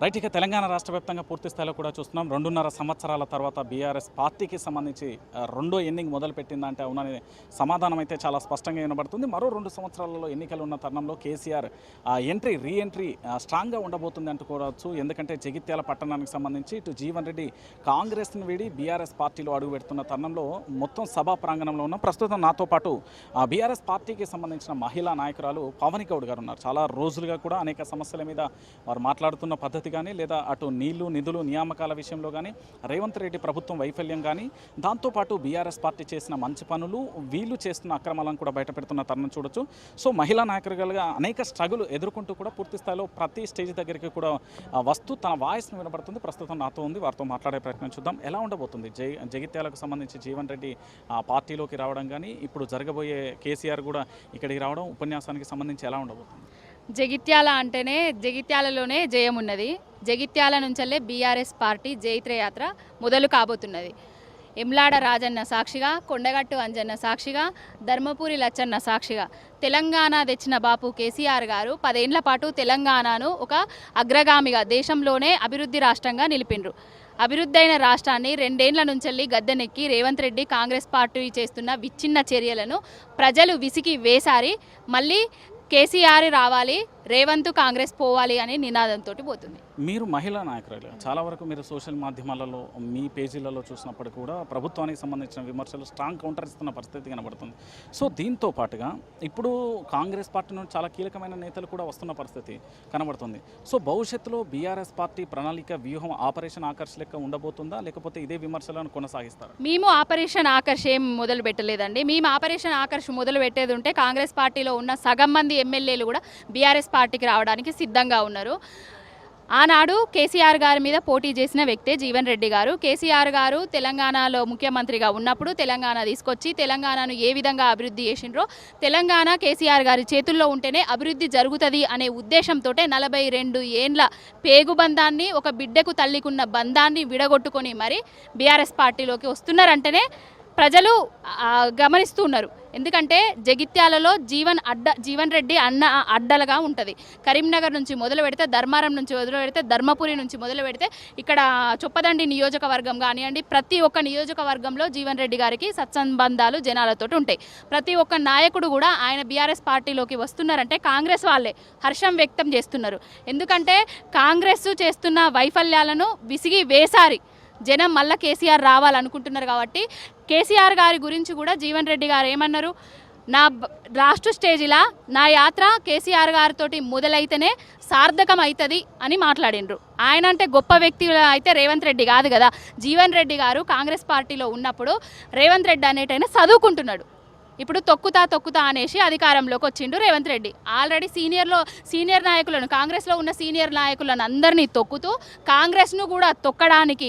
Right. ఇక తెలంగాణ రాష్ట్ర వ్యాప్తంగా పూర్తి స్థాయిలో కూడా చూస్తున్నాం. 2.5 సంవత్సరాల తర్వాత బీఆర్ఎస్ పార్టీకి సంబంధించి రెండో ఇన్నింగ్ మొదలుపెట్టిందా అంటే అవుననే సమాధానం అయితే చాలా స్పష్టంగా వినబడుతుంది. మరో 2 సంవత్సరాలలో ఎన్నికలు ఉన్న తరుణంలో కేసీఆర్ రీ ఎంట్రీ స్ట్రాంగ్గా ఉండబోతుంది అంటుకోవచ్చు. ఎందుకంటే జగిత్యాల పట్టణానికి సంబంధించి ఇటు జీవన్ రెడ్డి కాంగ్రెస్ని వీడి బీఆర్ఎస్ పార్టీలో అడుగు పెడుతున్న తరుణంలో మొత్తం సభా ప్రాంగణంలో ఉన్న ప్రస్తుతం నాతో పాటు బీఆర్ఎస్ పార్టీకి సంబంధించిన మహిళా నాయకురాలు పవని గౌడ్ గారు ఉన్నారు. చాలా రోజులుగా కూడా అనేక సమస్యల మీద వారు మాట్లాడుతున్న పద్ధతి కానీ లేదా అటు నీళ్లు నిధులు నియామకాల విషయంలో కానీ రేవంత్ రెడ్డి ప్రభుత్వం వైఫల్యం కానీ దాంతోపాటు బీఆర్ఎస్ పార్టీ చేసిన మంచి పనులు వీళ్ళు చేస్తున్న అక్రమాలను కూడా బయటపెడుతున్న తరుణం చూడొచ్చు. సో మహిళా నాయకులుగా అనేక స్ట్రగుల్ ఎదుర్కొంటూ కూడా పూర్తి స్థాయిలో ప్రతి స్టేజ్ దగ్గరికి కూడా వస్తూ తన వాయిస్ను వినబడుతుంది. ప్రస్తుతం నాతో ఉంది, వారితో మాట్లాడే ప్రయత్నం చూద్దాం. ఎలా ఉండబోతుంది జగిత్యాలకు సంబంధించి జీవన్ రెడ్డి పార్టీలోకి రావడం కానీ ఇప్పుడు జరగబోయే కేసీఆర్ కూడా ఇక్కడికి రావడం ఉపన్యాసానికి సంబంధించి ఎలా ఉండబోతుంది? జగిత్యాల అంటేనే జగిత్యాలలోనే జయం ఉన్నది. జగిత్యాల నుంచల్లే బీఆర్ఎస్ పార్టీ జైత్రయాత్ర మొదలు కాబోతున్నది. ఎమ్లాడ రాజన్న సాక్షిగా, కొండగట్టు అంజన్న సాక్షిగా, ధర్మపురి లచ్చన్న సాక్షిగా తెలంగాణ తెచ్చిన బాపు కేసీఆర్ గారు 10 ఏళ్ల పాటు తెలంగాణను ఒక అగ్రగామిగా దేశంలోనే అభివృద్ధి రాష్ట్రంగా నిలిపిండ్రు. అభివృద్ధి అయిన రాష్ట్రాన్ని 2 ఏళ్ల నుంచెల్లి గద్దెనెక్కి రేవంత్ రెడ్డి కాంగ్రెస్ పార్టీ చేస్తున్న విచ్ఛిన్న చర్యలను ప్రజలు విసిగి వేసారి మళ్ళీ కేసీఆర్ రావాలి, రేవంత్ కాంగ్రెస్ పోవాలి అనే నినాదంతో పోతుంది. మీరు మహిళా నాయకురాలు, చాలా వరకు మీరు సోషల్ మాధ్యమాలలో మీ పేజీలలో చూసినప్పుడు కూడా ప్రభుత్వానికి సంబంధించిన విమర్శలు స్ట్రాంగ్ కౌంటర్ ఇస్తున్న పరిస్థితి కనబడుతుంది. సో దీంతో పాటుగా ఇప్పుడు కాంగ్రెస్ పార్టీ నుండి చాలా కీలకమైన నేతలు కూడా వస్తున్న పరిస్థితి కనబడుతుంది. సో భవిష్యత్తులో బీఆర్ఎస్ పార్టీ ప్రణాళిక వ్యూహం ఆపరేషన్ ఆకర్ష్ లెక్క ఉండబోతుందా, లేకపోతే ఇదే విమర్శలను కొనసాగిస్తారా? మేము ఆపరేషన్ ఆకర్ష్ ఏం మొదలు పెట్టలేదండి. మేము ఆపరేషన్ ఆకర్ష్ మొదలు పెట్టేది ఉంటే కాంగ్రెస్ పార్టీలో ఉన్న సగం మంది ఎమ్మెల్యేలు కూడా బీఆర్ఎస్ పార్టీకి రావడానికి సిద్ధంగా ఉన్నారు. ఆనాడు కేసీఆర్ గారి మీద పోటీ చేసిన వ్యక్తే జీవన్ రెడ్డి గారు. కేసీఆర్ గారు తెలంగాణలో ముఖ్యమంత్రిగా ఉన్నప్పుడు తెలంగాణ తీసుకొచ్చి తెలంగాణను ఏ విధంగా అభివృద్ధి చేసిండ్రో, తెలంగాణ కేసీఆర్ గారి చేతుల్లో ఉంటేనే అభివృద్ధి జరుగుతుంది అనే ఉద్దేశంతో 42 ఏండ్ల పేగుబంధాన్ని, ఒక బిడ్డకు తల్లికున్న బంధాన్ని విడగొట్టుకొని మరి బీఆర్ఎస్ పార్టీలోకి వస్తున్నారంటేనే ప్రజలు గమనిస్తున్నారు. ఎందుకంటే జగిత్యాలలో జీవన్ రెడ్డి అన్న అడ్డలుగా ఉంటుంది. కరీంనగర్ నుంచి మొదలు పెడితే, ధర్మారం నుంచి మొదలు పెడితే, ధర్మపురి నుంచి మొదలు పెడితే ఇక్కడ చొప్పదండి నియోజకవర్గం కానివ్వండి, ప్రతి ఒక్క నియోజకవర్గంలో జీవన్ రెడ్డి గారికి సత్సంబంధాలు జనాలతో ఉంటాయి. ప్రతి ఒక్క నాయకుడు కూడా ఆయన బీఆర్ఎస్ పార్టీలోకి వస్తున్నారంటే కాంగ్రెస్ వాళ్ళే హర్షం వ్యక్తం చేస్తున్నారు. ఎందుకంటే కాంగ్రెస్ చేస్తున్న వైఫల్యాలను విసిగి వేసారి జనం మళ్ళీ కేసీఆర్ రావాలనుకుంటున్నారు. కాబట్టి కేసీఆర్ గారి గురించి కూడా జీవన్ రెడ్డి గారు ఏమన్నారు, నా లాస్ట్ స్టేజిలా నా యాత్ర కేసీఆర్ గారితో మొదలైతేనే సార్థకం అవుతుంది అని మాట్లాడిండ్రు. ఆయన అంటే గొప్ప వ్యక్తి అయితే రేవంత్ రెడ్డి కాదు కదా. జీవన్ రెడ్డి గారు కాంగ్రెస్ పార్టీలో ఉన్నప్పుడు రేవంత్ రెడ్డి అనేటైనా చదువుకుంటున్నాడు. ఇప్పుడు తొక్కుతా అనేసి అధికారంలోకి వచ్చిండు రేవంత్ రెడ్డి. ఆల్రెడీ సీనియర్ నాయకులను, కాంగ్రెస్లో ఉన్న సీనియర్ నాయకులను అందరినీ తొక్కుతూ కాంగ్రెస్ను కూడా తొక్కడానికి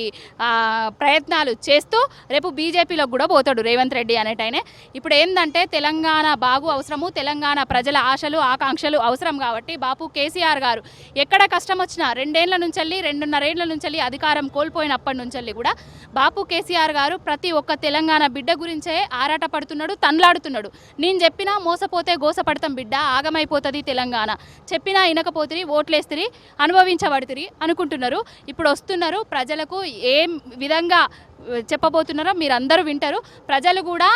ప్రయత్నాలు చేస్తూ రేపు బీజేపీలోకి కూడా పోతాడు రేవంత్ రెడ్డి అనేటైనే. ఇప్పుడు ఏంటంటే తెలంగాణ బాగు అవసరము, తెలంగాణ ప్రజల ఆశలు ఆకాంక్షలు అవసరం కాబట్టి బాపు కేసీఆర్ గారు ఎక్కడ కష్టం వచ్చినా 2 ఏళ్ల నుంచెల్లి 2.5 ఏళ్ల నుంచెల్లి అధికారం కోల్పోయినప్పటి నుంచెల్లి కూడా బాపు కేసీఆర్ గారు ప్రతి ఒక్క తెలంగాణ బిడ్డ గురించే ఆరాటపడుతున్నాడు, తన్లాడుతున్నాడు. నేను చెప్పినా మోసపోతే గోసపడతాం బిడ్డ, ఆగమైపోతుంది తెలంగాణ, చెప్పినా ఇనకపోతిరి, ఓట్లేస్తిరి, అనుభవించబడితిరి అనుకుంటున్నారు. ఇప్పుడు వస్తున్నారు, ప్రజలకు ఏ విధంగా చెప్పబోతున్నారో మీరందరూ వింటారు. ప్రజలు కూడా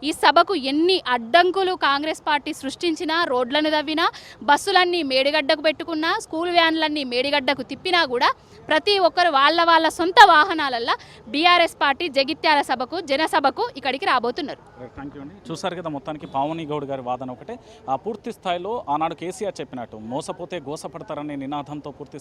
ఈ సభకు ఎన్ని అడ్డంకులు కాంగ్రెస్ పార్టీ సృష్టించినా, రోడ్లను తవ్వినా, బస్సులన్నీ మేడిగడ్డకు పెట్టుకున్నా, స్కూల్ వ్యాన్లన్నీ మేడిగడ్డకు తిప్పినా కూడా ప్రతి ఒక్కరు వాళ్ళ సొంత వాహనాలల్లో బీఆర్ఎస్ పార్టీ జగిత్యాల సభకు, జనసభకు ఇక్కడికి రాబోతున్నారు. థ్యాంక్ యూ అండి. చూసారు కదా, మొత్తానికి పవని గౌడ్ గారి వాదన ఒకటే. పూర్తి స్థాయిలో ఆనాడు కేసీఆర్ చెప్పినట్టు మోసపోతే గోసపడతారనే నినాదంతో పూర్తి